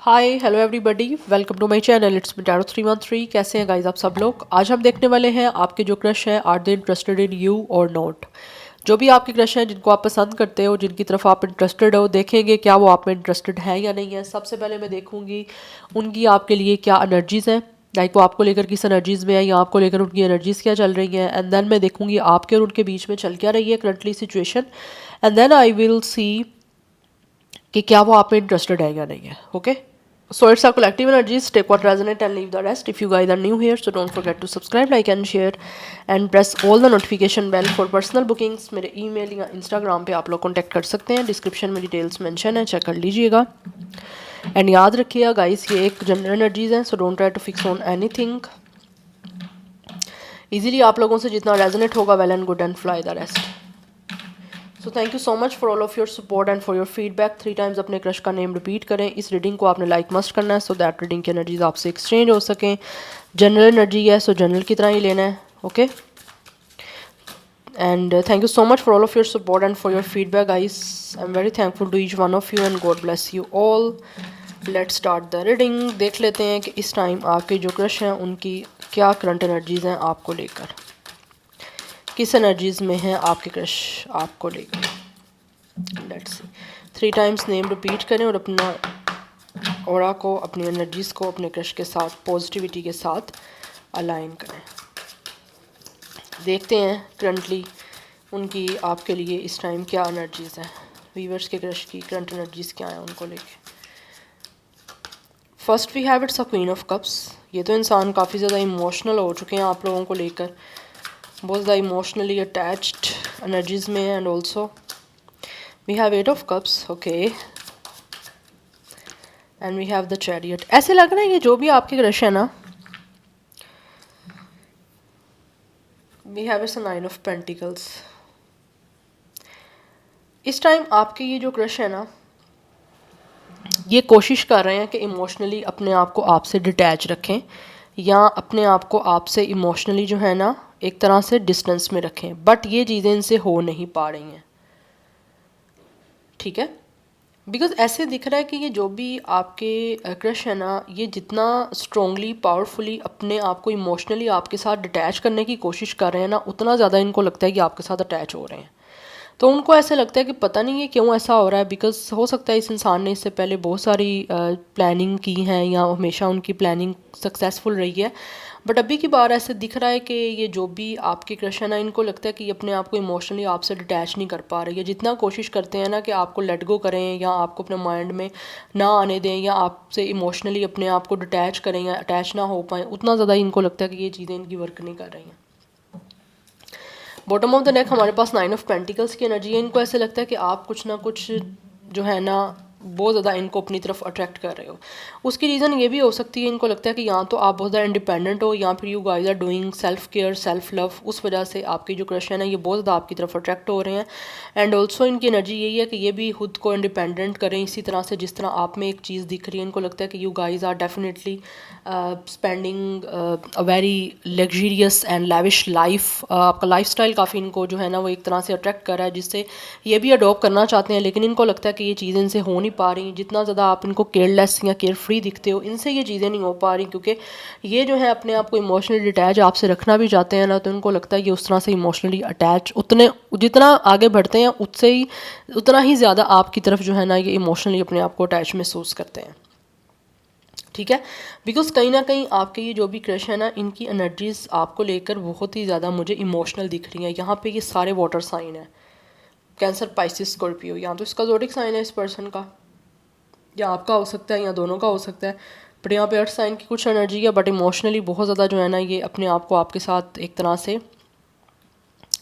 Hi hello everybody, welcome to my channel. It's me tarot 313। कैसे हैं guys आप सब लोग। आज हम देखने वाले हैं आपके जो क्रश हैं, are they interested in you और नॉट। जो भी आपके क्रश हैं जिनको आप पसंद करते हो, जिनकी तरफ आप इंटरेस्टेड हो, देखेंगे क्या वो आप में इंटरेस्टेड है या नहीं है। सबसे पहले मैं देखूंगी उनकी आपके लिए क्या एनर्जीज़ हैं, लाइक वो आपको लेकर किस एनर्जीज़ में है या आपको लेकर उनकी एनर्जीज़ क्या चल रही हैं। एंड देन मैं देखूंगी आपके और उनके बीच में चल क्या रही है currently situation. And then I will see कि क्या वो आप में इंटरेस्टेड है या नहीं है। Okay, so it's our collective energies. Take what resonate and leave the rest. If you guys are new here, so don't forget to subscribe, like and share and press all the notification bell for personal bookings. मेरे email या Instagram पे आप लोग contact कर सकते हैं। Description में details mention है, check कर लीजिएगा। And याद रखिएगा guys, ये एक general energies है, so don't try to fix on anything. Easily आप लोगों से जितना resonate होगा well and good and fly the rest. So thank you so much for all of your support and for your feedback. 3 times अपने crush का name repeat करें। इस reading को आपने लाइक मस्ट करना है सो दैट रीडिंग की energies आपसे एक्सचेंज हो सकें। जनरल एनर्जी है सो जनरल की तरह ही लेना है। Okay, and thank you so much for all of your support and for your feedback guys. I am very thankful to each one of you and God bless you all. Let's start the reading. देख लेते हैं कि इस time आपके जो crush हैं उनकी क्या करंट एनर्जीज हैं आपको लेकर, किस एनर्जीज में है आपके क्रश आपको लेकर। Let's see. 3 times name repeat करें और अपना ऑरा को, अपनी एनर्जीज़ को अपने क्रश के साथ पॉजिटिविटी के साथ अलाइन करें। देखते हैं करंटली उनकी आपके लिए इस टाइम क्या एनर्जीज़ हैं। वीवर्स के क्रश की करंट एनर्जीज़ क्या हैं उनको लेके। First we have it's a queen of cups. ये तो इंसान काफ़ी ज़्यादा इमोशनल हो चुके हैं आप लोगों को लेकर, बहुत ज़्यादा इमोशनली अटैच्ड एनर्जीज़ में है। And also we have 8 of cups, okay, and we have the chariot. ऐसे लग रहा है ये जो भी आपके क्रश है ना, we have it's a 9 of pentacles. इस टाइम आपके ये जो क्रश है ना, ये कोशिश कर रहे हैं कि इमोशनली अपने आप को आपसे डिटैच रखें या अपने आप को आपसे इमोशनली जो है ना एक तरह से डिस्टेंस में रखें, बट ये चीज़ें इनसे हो नहीं पा रही हैं। ठीक है, बिकॉज ऐसे दिख रहा है कि ये जो भी आपके क्रश है ना, ये जितना स्ट्रोंगली पावरफुली अपने आप को इमोशनली आपके साथ डिटैच करने की कोशिश कर रहे हैं ना, उतना ज़्यादा इनको लगता है कि आपके साथ अटैच हो रहे हैं। तो उनको ऐसे लगता है कि पता नहीं है क्यों ऐसा हो रहा है। बिकॉज हो सकता है इस इंसान ने इससे पहले बहुत सारी प्लानिंग की हैं या हमेशा उनकी प्लानिंग सक्सेसफुल रही है, बट अभी की बार ऐसे दिख रहा है कि ये जो भी आपके क्रश है ना, इनको लगता है कि ये अपने आप को इमोशनली आपसे डिटैच नहीं कर पा रही है। जितना कोशिश करते हैं ना कि आपको लेट गो करें या आपको अपने माइंड में ना आने दें या आपसे इमोशनली अपने आप को डिटैच करें या अटैच ना हो पाएँ, उतना ज़्यादा इनको लगता है कि ये चीज़ें इनकी वर्क नहीं कर रही हैं। बॉटम ऑफ द नेक हमारे पास 9 ऑफ पेंटिकल्स की एनर्जी है। इनको ऐसे लगता है कि आप कुछ ना कुछ जो है ना बहुत ज़्यादा इनको अपनी तरफ अट्रैक्ट कर रहे हो। उसकी रीज़न ये भी हो सकती है, इनको लगता है कि या तो आप बहुत ज़्यादा इंडिपेंडेंट हो या फिर you guys are doing self care self love. उस वजह से आपकी जो क्रश है ना ये बहुत ज़्यादा आपकी तरफ अट्रैक्ट हो रहे हैं। एंड ऑल्सो इनकी एनर्जी यही है कि ये भी खुद को इंडिपेंडेंट करें इसी तरह से जिस तरह आप में एक चीज़ दिख रही है। इनको लगता है कि you guys are definitely spending a very luxurious and lavish life. आपका लाइफ स्टाइल काफ़ी इनको जो है ना वो एक तरह से अट्रैक्ट कर रहा है, जिससे ये भी अडॉप्ट करना चाहते हैं, लेकिन इनको लगता है कि ये चीज़ें इनसे हो नहीं पा रही। जितना ज़्यादा आप इनको केयरलेस या केयर फ्री दिखते हो, इनसे ये चीज़ें नहीं हो पा रही, क्योंकि ये जो है अपने आप को इमोशनली डिटैच आपसे रखना भी चाहते हैं ना, तो इनको लगता है कि उस तरह से इमोशनली अटैच उतने जितना आगे बढ़ते हैं उससे ही उतना ही ज़्यादा आपकी तरफ जो है ना ये इमोशनली अपने आप को अटैच महसूस करते हैं। ठीक है, बिकॉज कहीं ना कहीं आपके ये जो भी क्रश है ना, इनकी एनर्जीज आपको लेकर बहुत ही ज़्यादा मुझे इमोशनल दिख रही हैं। यहाँ पे ये सारे वाटर साइन है, कैंसर पाइसिस स्कॉर्पियो। यहाँ तो इसका ज़ोडिक साइन है इस पर्सन का, या आपका हो सकता है या दोनों का हो सकता है, बट यहाँ पे अर्थ साइन की कुछ एनर्जी है, बट इमोशनली बहुत ज़्यादा जो है ना ये अपने आप को आपके साथ एक तरह से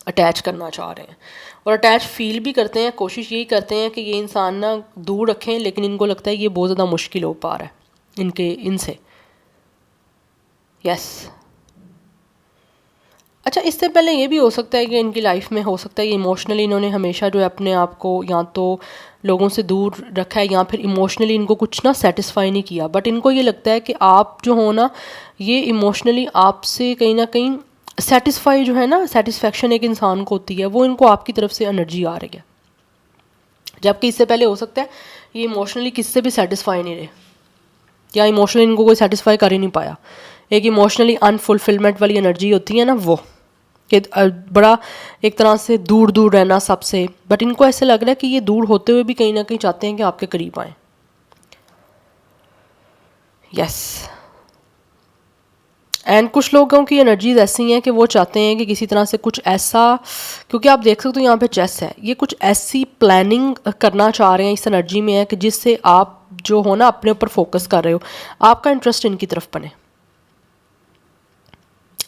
अटैच करना चाह रहे हैं और अटैच फील भी करते हैं। कोशिश यही करते हैं कि ये इंसान ना दूर रखें, लेकिन इनको लगता है ये बहुत ज़्यादा मुश्किल हो पा रहा है इनसे। यस, अच्छा, इससे पहले ये भी हो सकता है कि इनकी लाइफ में हो सकता है कि इमोशनली इन्होंने हमेशा जो है अपने आप को या तो लोगों से दूर रखा है या फिर इमोशनली इनको कुछ ना सेटिस्फाई नहीं किया, बट इनको ये लगता है कि आप जो हो ना ये इमोशनली आपसे कहीं ना कहीं सेटिस्फाई जो है ना, सेटिस्फेक्शन एक इंसान को होती है, वो इनको आपकी तरफ से एनर्जी आ रही है। जबकि इससे पहले हो सकता है ये इमोशनली किससे भी सेटिस्फाई नहीं रहे। या इमोशनली इनको कोई सेटिस्फाई कर ही नहीं पाया। एक इमोशनली अनफुलफिलमेंट वाली एनर्जी होती है ना, वो कि बड़ा एक तरह से दूर दूर रहना सबसे, बट इनको ऐसे लग रहा है कि ये दूर होते हुए भी कहीं ना कहीं चाहते हैं कि आपके करीब आएँ। यस। एंड कुछ लोगों की एनर्जीज ऐसी हैं कि वो चाहते हैं कि किसी तरह से कुछ ऐसा, क्योंकि आप देख सकते हो यहाँ पे चेस है, ये कुछ ऐसी प्लानिंग करना चाह रहे हैं इस एनर्जी में है कि जिससे आप जो हो ना अपने ऊपर फोकस कर रहे हो, आपका इंटरेस्ट इनकी तरफ बने,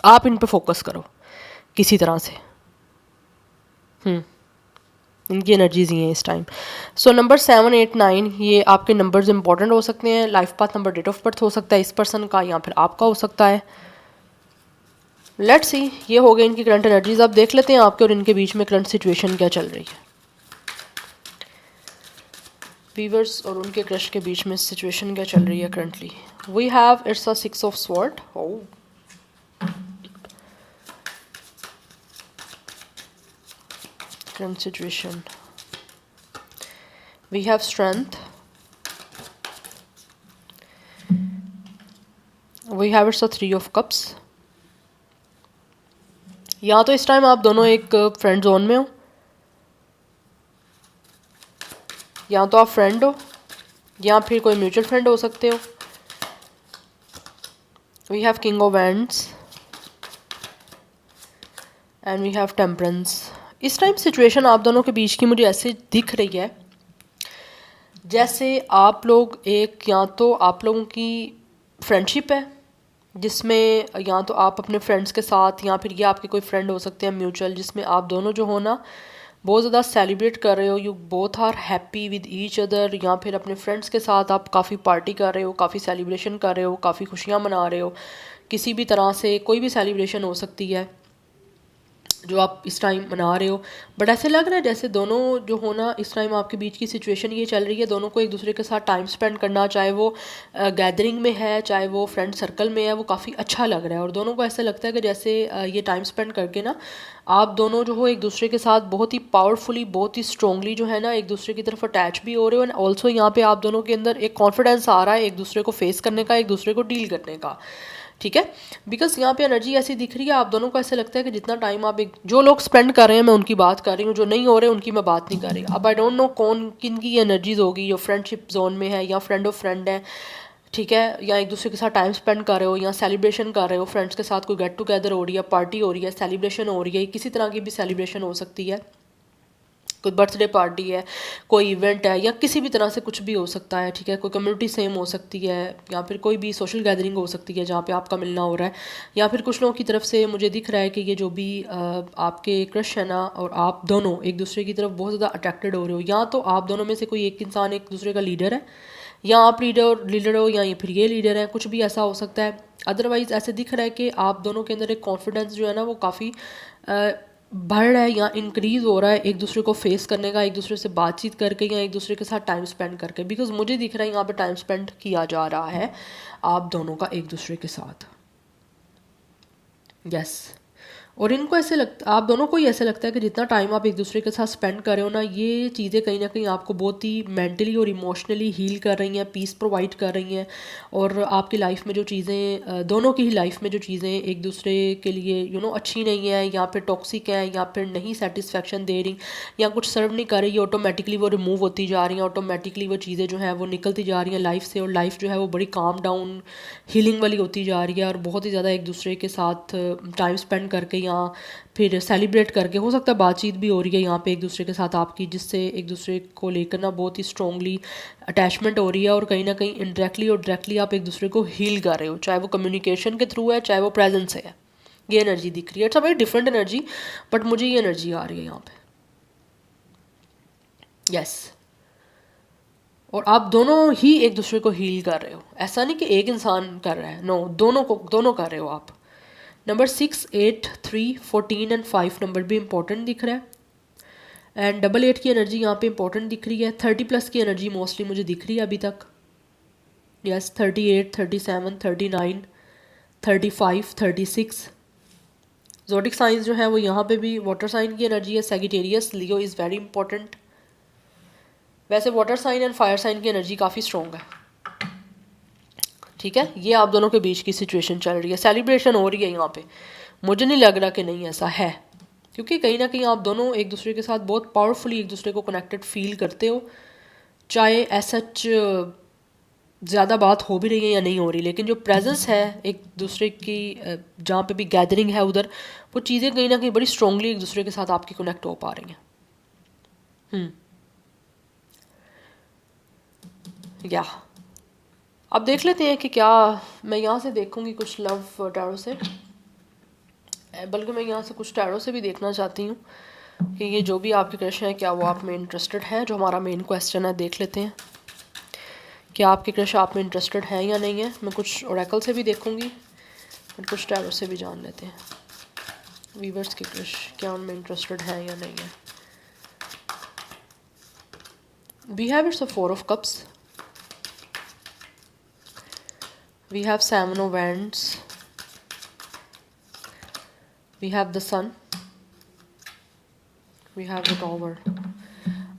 आप इन पे फोकस करो किसी तरह से। इनकी एनर्जीज ही हैं इस टाइम। सो नंबर 7, 8, 9 ये आपके नंबर्स इंपॉर्टेंट हो सकते हैं। Life path number, date of birth हो सकता है इस पर्सन का या फिर आपका हो सकता है। लेट्स सी, ये हो गए इनकी करंट एनर्जीज। अब देख लेते हैं आपके और इनके बीच में करंट सिचुएशन क्या चल रही है। वीवर्स और उनके क्रश के बीच में सिचुएशन क्या चल रही है currently. We have it's a 6 of sword. Current situation, we have strength, we have it's a 3 of cups. या तो इस टाइम आप दोनों एक फ्रेंड जोन में हो, या तो आप फ्रेंड हो या फिर कोई म्यूचुअल फ्रेंड हो सकते हो। We have king of wands and we have temperance. इस टाइम सिचुएशन आप दोनों के बीच की मुझे ऐसे दिख रही है जैसे आप लोग एक, या तो आप लोगों की फ्रेंडशिप है जिसमें या तो आप अपने फ्रेंड्स के साथ, या फिर ये आपके कोई फ्रेंड हो सकते हैं म्यूचुअल, जिसमें आप दोनों जो हो ना बहुत ज़्यादा सेलिब्रेट कर रहे हो, you both are happy with each other, या फिर अपने फ्रेंड्स के साथ आप काफ़ी पार्टी कर रहे हो, काफ़ी सेलिब्रेशन कर रहे हो, काफ़ी खुशियाँ मना रहे हो। किसी भी तरह से कोई भी सेलिब्रेशन हो सकती है जो आप इस टाइम मना रहे हो। बट ऐसे लग रहा है जैसे दोनों जो हो ना इस टाइम आपके बीच की सिचुएशन ये चल रही है, दोनों को एक दूसरे के साथ टाइम स्पेंड करना, चाहे वो गैदरिंग में है चाहे वो फ्रेंड सर्कल में है, वो काफ़ी अच्छा लग रहा है। और दोनों को ऐसा लगता है कि जैसे ये टाइम स्पेंड करके ना आप दोनों जो हो एक दूसरे के साथ बहुत ही पावरफुली, बहुत ही स्ट्रॉन्गली जो है ना एक दूसरे की तरफ अटैच भी हो रहे हो। एंड ऑल्सो यहाँ पे आप दोनों के अंदर एक कॉन्फिडेंस आ रहा है एक दूसरे को फेस करने का, एक दूसरे को डील करने का। ठीक है, बिकॉज यहाँ पे एनर्जी ऐसी दिख रही है आप दोनों को ऐसे लगता है कि जितना टाइम आप एक, जो लोग स्पेंड कर रहे हैं मैं उनकी बात कर रही हूँ, जो नहीं हो रहे उनकी मैं बात नहीं कर रही। अब आई डोंट नो कौन किन की एनर्जीज होगी, जो फ्रेंडशिप जोन में है या फ्रेंड ऑफ फ्रेंड है, ठीक है, या एक दूसरे के साथ टाइम स्पेंड कर रहे हो या सेलिब्रेशन कर रहे हो, फ्रेंड्स के साथ कोई गेट टुगेदर हो रही है, पार्टी हो रही है, सेलिब्रेशन हो रही है, किसी तरह की भी सेलिब्रेशन हो सकती है, कोई बर्थडे पार्टी है, कोई इवेंट है, या किसी भी तरह से कुछ भी हो सकता है। ठीक है, कोई कम्युनिटी सेम हो सकती है, या फिर कोई भी सोशल गैदरिंग हो सकती है जहाँ पे आपका मिलना हो रहा है। या फिर कुछ लोगों की तरफ से मुझे दिख रहा है कि ये जो भी आपके क्रश है ना और आप दोनों एक दूसरे की तरफ बहुत ज़्यादा अट्रैक्टेड हो रहे हो। या तो आप दोनों में से कोई एक इंसान एक दूसरे का लीडर है, या आप लीडर हो, या ये फिर ये लीडर है, कुछ भी ऐसा हो सकता है। अदरवाइज़ ऐसे दिख रहा है कि आप दोनों के अंदर एक कॉन्फिडेंस जो है ना वो काफ़ी बढ़ रहा है या इंक्रीज़ हो रहा है एक दूसरे को फेस करने का, एक दूसरे से बातचीत करके या एक दूसरे के साथ टाइम स्पेंड करके। बिकॉज मुझे दिख रहा है यहाँ पे टाइम स्पेंड किया जा रहा है आप दोनों का एक दूसरे के साथ। यस। और इनको ऐसे लगता, आप दोनों को ही ऐसे लगता है कि जितना टाइम आप एक दूसरे के साथ स्पेंड कर रहे हो ना, ये चीज़ें कहीं ना कहीं आपको बहुत ही मेंटली और इमोशनली हील कर रही हैं, पीस प्रोवाइड कर रही हैं। और आपकी लाइफ में जो चीज़ें, दोनों की ही लाइफ में जो चीज़ें एक दूसरे के लिए अच्छी नहीं है, या फिर टॉक्सिक है, या फिर नहीं सेटिस्फेक्शन दे रही, या कुछ सर्व नहीं कर रही, ऑटोमेटिकली वो रिमूव होती जा रही हैं, ऑटोमेटिकली वो चीज़ें जो हैं वो निकलती जा रही हैं लाइफ से, और लाइफ जो है वो बड़ी काम डाउन हीलिंग वाली होती जा रही है। और बहुत ही ज़्यादा एक दूसरे के साथ टाइम स्पेंड करके या फिर सेलिब्रेट करके, हो सकता है बातचीत भी हो रही है यहाँ पे एक दूसरे के साथ आपकी, जिससे एक दूसरे को लेकर ना बहुत ही स्ट्रॉन्गली अटैचमेंट हो रही है। और कहीं ना कहीं इनडायरेक्टली और डायरेक्टली आप एक दूसरे को हील कर रहे हो, चाहे वो कम्युनिकेशन के थ्रू है चाहे वो प्रेजेंस है। ये एनर्जी दिख रही है। It's a very different energy, but मुझे ये एनर्जी आ रही है यहाँ पे। यस। और आप दोनों ही एक दूसरे को हील कर रहे हो, ऐसा नहीं कि एक इंसान कर रहा है, नो, दोनों कर रहे हो आप। नंबर 6, 8, 3, 14 एंड 5 नंबर भी इंपॉर्टेंट दिख रहा है। एंड 8 की एनर्जी यहाँ पे इंपॉर्टेंट दिख रही है। 30+ की एनर्जी मोस्टली मुझे दिख रही है अभी तक। यस, 38, 37, 39, 35, 36। ज़ोडिक साइंस जो है वो यहाँ पे भी वाटर साइन की एनर्जी है। Sagittarius, Leo is very important. वैसे water sign and fire sign की एनर्जी काफ़ी स्ट्रॉन्ग है। ठीक है, ये आप दोनों के बीच की सिचुएशन चल रही है, सेलिब्रेशन हो रही है यहाँ पे। मुझे नहीं लग रहा कि नहीं ऐसा है, क्योंकि कहीं ना कहीं आप दोनों एक दूसरे के साथ बहुत पावरफुली एक दूसरे को कनेक्टेड फील करते हो, चाहे ऐसा ज़्यादा बात हो भी रही है या नहीं हो रही, लेकिन जो प्रेजेंस है एक दूसरे की जहाँ पे भी गैदरिंग है उधर, वो चीज़ें कहीं ना कहीं बड़ी स्ट्रांगली एक दूसरे के साथ आपकी कनेक्ट हो पा रही हैं। या अब देख लेते हैं कि क्या, मैं यहाँ से देखूँगी कुछ लव टैरो से, बल्कि मैं यहाँ से कुछ टैरो से भी देखना चाहती हूँ कि ये जो भी आपके क्रश हैं क्या वो आप में इंटरेस्टेड हैं। जो हमारा मेन क्वेश्चन है, देख लेते हैं क्या आपके क्रश आप में इंटरेस्टेड हैं या नहीं है। मैं कुछ ओरेकल से भी देखूँगी और कुछ टैरो से भी जान लेते हैं वीवर्स के क्रश क्या उनमें इंटरेस्टेड हैं या नहीं है। We have it's a 4 of Cups, we have 7 of Wands, we have the Sun, we have the Tower।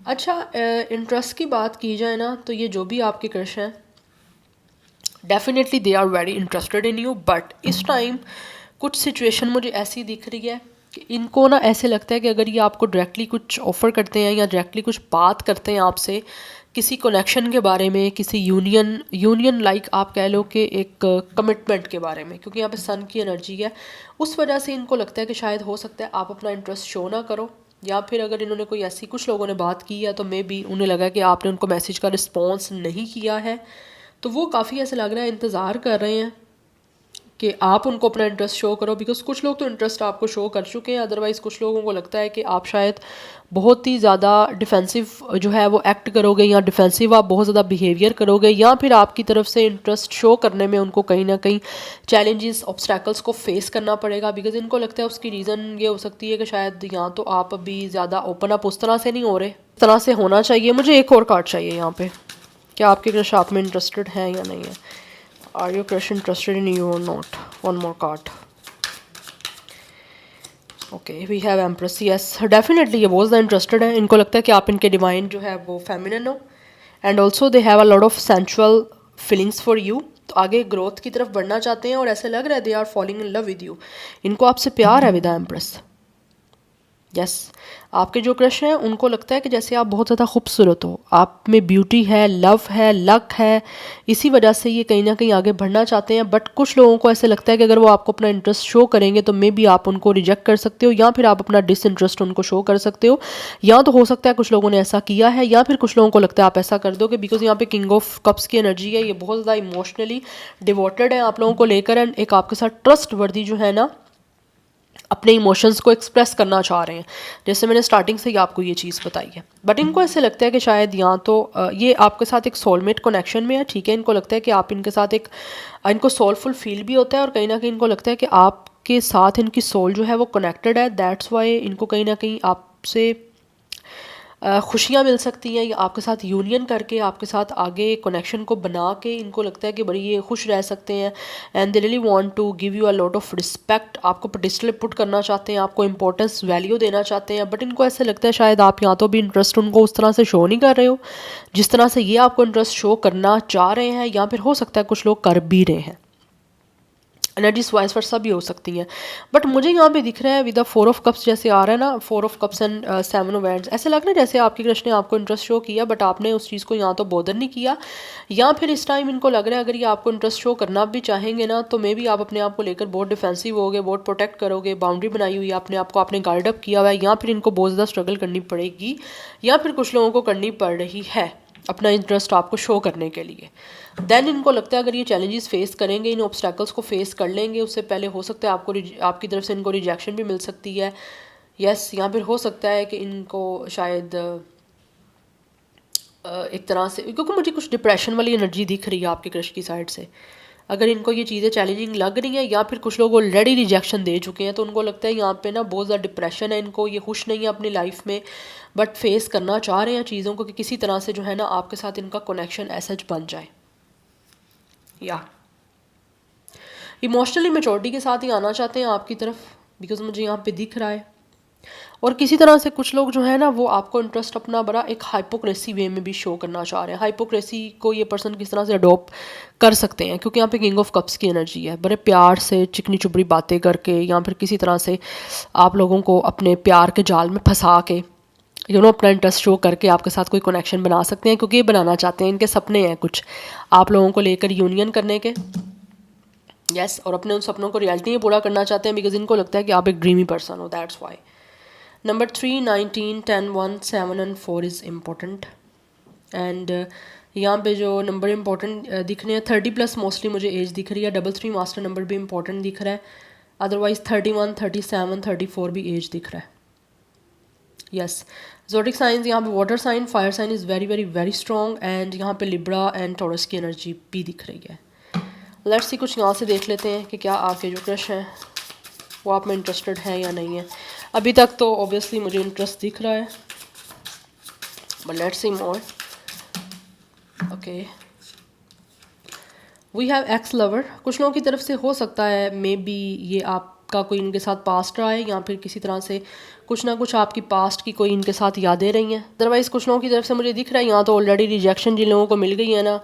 अच्छा, इंटरेस्ट की बात की जाए ना तो ये जो भी आपके क्रश हैं definitely they are very interested in you, but इस टाइम कुछ सिचुएशन मुझे ऐसी दिख रही है कि इनको ना ऐसे लगता है कि अगर ये आपको डायरेक्टली कुछ ऑफ़र करते हैं या डायरेक्टली कुछ बात करते हैं आपसे किसी कनेक्शन के बारे में, किसी यूनियन लाइक आप कह लो कि एक कमिटमेंट के बारे में, क्योंकि यहाँ पे सन की एनर्जी है, उस वजह से इनको लगता है कि शायद हो सकता है आप अपना इंटरेस्ट शो ना करो, या फिर अगर इन्होंने कोई ऐसी कुछ लोगों ने बात की है तो मे बी उन्हें लगा कि आपने उनको मैसेज का रिस्पॉन्स नहीं किया है, तो वो काफ़ी ऐसे लग रहा है इंतज़ार कर रहे हैं कि आप उनको अपना इंटरेस्ट शो करो। बिकॉज कुछ लोग तो इंटरेस्ट आपको शो कर चुके हैं, अदरवाइज़ कुछ लोगों को लगता है कि आप शायद बहुत ही ज़्यादा डिफेंसिव जो है वो एक्ट करोगे, या डिफेंसिव आप बहुत ज़्यादा बिहेवियर करोगे, या फिर आपकी तरफ से इंटरेस्ट शो करने में उनको कहीं ना कहीं चैलेंजेस ऑब्स्टैकल्स को फेस करना पड़ेगा। बिकॉज इनको लगता है उसकी रीज़न ये हो सकती है कि शायद यहाँ तो आप अभी ज़्यादा ओपन अप उस तरह से नहीं हो रहे, इस तरह से होना चाहिए। मुझे एक और कार्ड चाहिए यहाँ पे, क्या आपके क्रश आप में इंटरेस्टेड है या नहीं है। Are you crush interested in you और not. One more card. Okay, we have Empress. Yes, definitely ये बहुत ज़्यादा इंटरेस्टेड है, इनको लगता है कि आप इनके डिवाइन जो है वो फेमिनिन हो, and also they have a lot of sensual feelings for you. तो आगे ग्रोथ की तरफ बढ़ना चाहते हैं और ऐसे लग रहा है they are falling in love with you, इनको आपसे प्यार है विद एम्प्रेस। यस, आपके जो क्रश हैं उनको लगता है कि जैसे आप बहुत ज़्यादा खूबसूरत हो, आप में ब्यूटी है, लव है, लक है, इसी वजह से ये कहीं ना कहीं आगे बढ़ना चाहते हैं। बट कुछ लोगों को ऐसे लगता है कि अगर वो आपको अपना इंटरेस्ट शो करेंगे तो मे बी आप उनको रिजेक्ट कर सकते हो, या फिर आप अपना डिसइंटरेस्ट उनको शो कर सकते हो, या तो हो सकता है कुछ लोगों ने ऐसा किया है, या फिर कुछ लोगों को लगता है आप ऐसा कर दोगे। बिकॉज यहाँ पे किंग ऑफ कप्स की एनर्जी है, ये बहुत ज़्यादा इमोशनली डिवोटेड है आप लोगों को लेकर, एंड एक आपके साथ ट्रस्ट वर्दी जो है ना अपने इमोशंस को एक्सप्रेस करना चाह रहे हैं, जैसे मैंने स्टार्टिंग से ही आपको ये चीज़ बताई है। बट इनको ऐसे लगता है कि शायद यहाँ तो ये आपके साथ एक सोलमेट कनेक्शन में है, ठीक है। इनको लगता है कि आप इनके साथ एक, इनको सोलफुल फील भी होता है, और कहीं ना कहीं इनको लगता है कि आपके साथ इनकी सोल जो है वो कनेक्टेड है। दैट्स वाई इनको कहीं ना कहीं आपसे खुशियाँ मिल सकती हैं, या आपके साथ यूनियन करके आपके साथ आगे कनेक्शन को बना के इनको लगता है कि बड़ी ये खुश रह सकते हैं, and they really want to give you a lot of respect. आपको पेडिस्टल पुट करना चाहते हैं, आपको इंपॉर्टेंस वैल्यू देना चाहते हैं। बट इनको ऐसे लगता है शायद आप यहाँ तो भी इंटरेस्ट उनको उस तरह से शो नहीं कर रहे हो जिस तरह से ये आपको इंटरेस्ट शो करना चाह रहे हैं, या फिर हो सकता है कुछ लोग कर भी रहे हैं। एनर्जीज वाइस वर्सा भी हो सकती हैं। बट मुझे यहाँ पे दिख रहा है विद द 4 of Cups जैसे आ रहा है ना, 4 of Cups and 7 of Wands, ऐसे लग रहा है जैसे आपके क्रश ने आपको इंटरेस्ट शो किया, बट आपने उस चीज़ को यहाँ तो बॉदर नहीं किया। या फिर इस टाइम इनको लग रहा है अगर ये आपको इंटरेस्ट शो करना भी चाहेंगे ना, तो मे बी आप अपने आप को लेकर बहुत डिफेंसिव होगे, बहुत प्रोटेक्ट करोगे, बाउंड्री बनाई हुई है अपने आप को, आपने गार्ड अप किया हुआ है, या फिर इनको बहुत ज़्यादा स्ट्रगल करनी पड़ेगी, या फिर कुछ लोगों को करनी पड़ रही है अपना इंटरेस्ट आपको शो करने के लिए। देन इनको लगता है अगर ये चैलेंजेस फेस करेंगे, इन ऑब्स्टैकल्स को फेस कर लेंगे, उससे पहले हो सकता है आपको आपकी तरफ से इनको रिजेक्शन भी मिल सकती है। यस, यहाँ फिर हो सकता है कि इनको शायद एक तरह से, क्योंकि मुझे कुछ डिप्रेशन वाली एनर्जी दिख रही है आपके क्रश की साइड से, अगर इनको ये चीज़ें चैलेंजिंग लग रही हैं, या फिर कुछ लोग ऑलरेडी रिजेक्शन दे चुके हैं, तो उनको लगता है यहाँ पे ना बहुत ज़्यादा डिप्रेशन है इनको, ये खुश नहीं है अपनी लाइफ में, बट फेस करना चाह रहे हैं चीज़ों को कि किसी तरह से जो है ना आपके साथ इनका कनेक्शन ऐसा बन जाए। या इमोशनली मेचोरिटी के साथ ही आना चाहते हैं आपकी तरफ, बिकॉज मुझे यहाँ पे दिख रहा है और किसी तरह से कुछ लोग जो है ना वो आपको इंटरेस्ट अपना बड़ा एक हाइपोक्रेसी वे में भी शो करना चाह रहे हैं। हाइपोक्रेसी को ये पर्सन किस तरह से अडॉप्ट कर सकते हैं, क्योंकि यहाँ पे किंग ऑफ कप्स की एनर्जी है। बड़े प्यार से चिकनी चुपड़ी बातें करके या फिर किसी तरह से आप लोगों को अपने प्यार के जाल में फंसा के अपना इंटरेस्ट शो करके आपके साथ कोई कनेक्शन बना सकते हैं, क्योंकि ये बनाना चाहते हैं, इनके सपने हैं कुछ आप लोगों को लेकर यूनियन करने के। यस, और अपने उन सपनों को रियलिटी में पूरा करना चाहते हैं, बिकॉज इनको लगता है कि आप एक ड्रीमी पर्सन हो, that's why. Number 3, 19, 10, 1, 7 and 4 is important. And यहाँ पे जो नंबर इम्पोर्टेंट दिख रहे हैं 30+ मोस्टली मुझे एज दिख रही है। 33 मास्टर नंबर भी इम्पोर्टेंट दिख रहा है, अदरवाइज 31, 37, 34 भी एज दिख रहा है। यस, ज़ोडिक साइंस यहाँ पे water sign, fire sign is very very very strong, and यहाँ पे लिब्रा एंड टॉरस की एनर्जी भी दिख रही है। लेट्स सी, कुछ यहाँ से देख लेते हैं कि क्या आपके जो क्रश हैं वो आप में इंटरेस्टेड हैं या नहीं है। अभी तक तो ऑब्वियसली मुझे इंटरेस्ट दिख रहा है, but let's see more. Okay, we have ex lover. कुछ लोगों की तरफ से हो सकता है मे बी ये आपका कोई इनके साथ पास्ट रहा है, या फिर किसी तरह से कुछ ना कुछ आपकी पास्ट की कोई इनके साथ यादें रही हैं। अदरवाइज़ कुछ लोगों की तरफ से मुझे दिख रहा है यहाँ तो ऑलरेडी रिजेक्शन जिन लोगों को मिल गई है ना,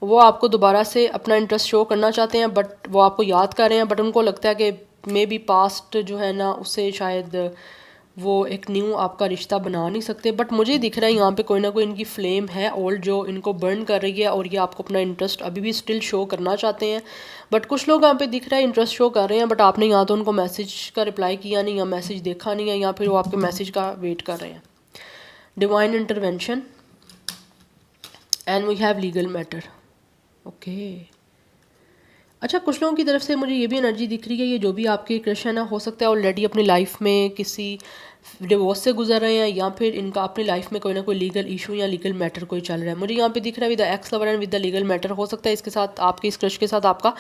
वो आपको दोबारा से अपना इंटरेस्ट शो करना चाहते हैं, बट वो आपको याद कर रहे हैं, बट उनको लगता है कि मे बी पास्ट जो है ना उससे शायद वो एक न्यू आपका रिश्ता बना नहीं सकते। बट मुझे दिख रहा है यहाँ पे कोई ना कोई इनकी फ्लेम है ओल्ड जो इनको बर्न कर रही है, और ये आपको अपना इंटरेस्ट अभी भी स्टिल शो करना चाहते हैं। बट कुछ लोग यहाँ पे दिख रहा है इंटरेस्ट शो कर रहे हैं, बट आपने यहाँ तो उनको मैसेज का रिप्लाई किया नहीं, या मैसेज देखा नहीं है, या फिर वो आपके मैसेज का वेट कर रहे हैं। Divine intervention, and we have legal matter. Okay, अच्छा, कुछ लोगों की तरफ से मुझे ये भी एनर्जी दिख रही है, ये जो भी आपके क्रश है ना, हो सकता है ऑलरेडी अपनी लाइफ में किसी डिवोर्स से गुजर रहे हैं, या फिर इनका अपनी लाइफ में कोई ना कोई लीगल इशू या लीगल मैटर कोई चल रहा है। मुझे यहाँ पे दिख रहा है with the x lover and with the legal matter. हो सकता है इसके साथ आपके इस क्रश के साथ आपका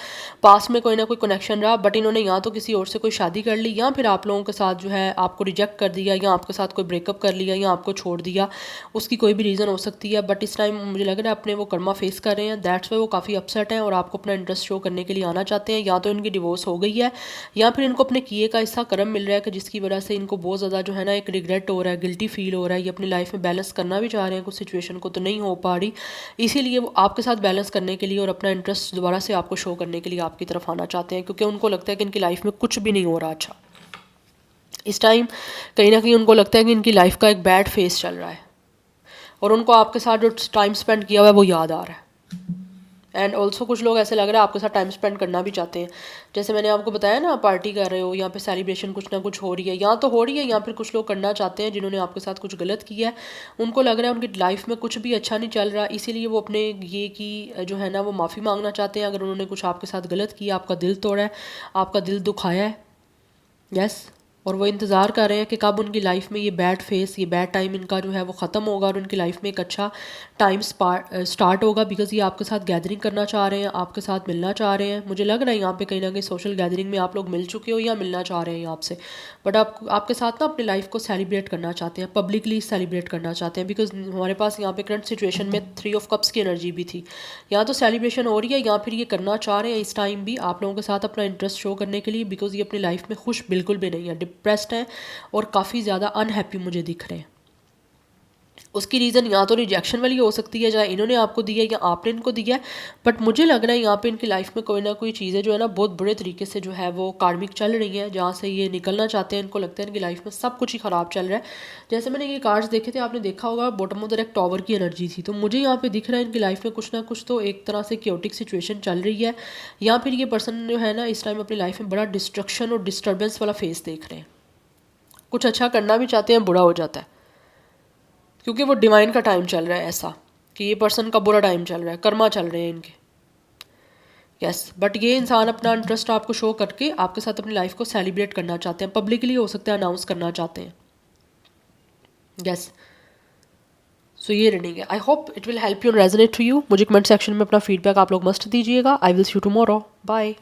पास में कोई ना कोई कनेक्शन रहा, बट इन्होंने या तो किसी और से कोई शादी कर ली, या फिर आप लोगों के साथ जो है आपको रिजेक्ट कर दिया, या आपके साथ कोई ब्रेकअप कर लिया, या आपको छोड़ दिया। उसकी कोई भी रीज़न हो सकती है, बट इस टाइम मुझे लग रहा है अपने वो कर्मा फेस कर रहे हैं, दैट्स वाई वो काफ़ी अपसेट हैं और आपको अपना इंटरेस्ट शो करने के लिए आना चाहते हैं। या तो इनकी डिवोर्स हो गई है, या फिर इनको अपने किए का हिस्सा कर्म मिल रहा है कि जिसकी वजह से इनको बहुत ज़्यादा जो है ना एक रिग्रेट हो रहा है, गिल्टी फील हो रहा है। ये अपनी लाइफ में बैलेंस करना भी चाह रहे हैं कुछ सिचुएशन को, तो नहीं हो पा रही, इसीलिए वो आपके साथ बैलेंस करने के लिए और अपना इंटरेस्ट दोबारा से आपको शो करने के लिए आपकी तरफ आना चाहते हैं, क्योंकि उनको लगता है कि इनकी लाइफ में कुछ भी नहीं हो रहा अच्छा। इस टाइम कहीं ना कहीं उनको लगता है कि इनकी लाइफ का एक बैड फेस चल रहा है, और उनको आपके साथ जो टाइम स्पेंड किया हुआ है वो याद आ रहा है। एंड ऑल्सो कुछ लोग ऐसे लग रहा है आपके साथ टाइम स्पेंड करना भी चाहते हैं, जैसे मैंने आपको बताया ना, पार्टी कर रहे हो, यहाँ पे सेलिब्रेशन कुछ ना कुछ हो रही है, यहाँ तो हो रही है, या फिर कुछ लोग करना चाहते हैं जिन्होंने आपके साथ कुछ गलत किया है। उनको लग रहा है उनकी लाइफ में कुछ भी अच्छा नहीं चल रहा, इसीलिए वो अपने ये की जो है ना वो माफ़ी मांगना चाहते हैं अगर उन्होंने कुछ आपके साथ गलत किया, आपका दिल तोड़ा है, आपका दिल दुखाया है। यस, और वो इंतज़ार कर रहे हैं कि कब उनकी लाइफ में ये बैड फेस, ये बैड टाइम इनका जो है वो ख़त्म होगा और उनकी लाइफ में एक अच्छा टाइम स्टार्ट होगा, बिकॉज ये आपके साथ गैदरिंग करना चाह रहे हैं, आपके साथ मिलना चाह रहे हैं। मुझे लग रहा है यहाँ पे कहीं ना कहीं सोशल गैदरिंग में आप लोग मिल चुके हो या मिलना चाह रहे हैं आपसे, बट आपके साथ ना अपनी लाइफ को सेलिब्रेट करना चाहते हैं, पब्लिकली सेलिब्रेट करना चाहते हैं, बिकॉज हमारे पास यहाँ पे करंट सिचुएशन में 3 ऑफ कप्स की एनर्जी भी थी। या तो सेलिब्रेशन हो रही है, या फिर ये करना चाह रहे हैं इस टाइम भी आप लोगों के साथ अपना इंटरेस्ट शो करने के लिए, बिकॉज ये अपनी लाइफ में खुश बिल्कुल भी नहीं है, डिप्रेस्ड है और काफ़ी ज़्यादा अनहैप्पी मुझे दिख रहे हैं। उसकी रीज़न या तो रिजेक्शन वाली हो सकती है, चाहे इन्होंने आपको दिया है या आपने इनको दिया है, बट मुझे लग रहा है यहाँ पे इनकी लाइफ में कोई ना कोई चीज़ें जो है ना बहुत बुरे तरीके से जो है वो कार्मिक चल रही है, जहाँ से ये निकलना चाहते हैं। इनको लगता है इनकी लाइफ में सब कुछ ही ख़राब चल रहा है। जैसे मैंने ये कार्ड्स देखे थे, आपने देखा होगा बॉटम उधर एक टॉवर की एनर्जी थी, तो मुझे यहाँ पे दिख रहा है इनकी लाइफ में कुछ ना कुछ तो एक तरह से क्योटिक सिचुएशन चल रही है, या फिर ये पर्सन जो है ना इस टाइम अपनी लाइफ में बड़ा डिस्ट्रक्शन और डिस्टर्बेंस वाला फेस देख रहे हैं। कुछ अच्छा करना भी चाहते हैं, बुरा हो जाता है, क्योंकि वो डिवाइन का टाइम चल रहा है ऐसा कि ये पर्सन का बुरा टाइम चल रहा है, कर्मा चल रहे हैं इनके। यस, बट ये इंसान अपना इंटरेस्ट आपको शो करके आपके साथ अपनी लाइफ को सेलिब्रेट करना चाहते हैं, पब्लिकली हो सकता है अनाउंस करना चाहते हैं। यस, सो ये रीडिंग है। I hope it will help you resonate to you. मुझे कमेंट सेक्शन में अपना फीडबैक आप लोग मस्ट दीजिएगा। I will see you tomorrow. Bye.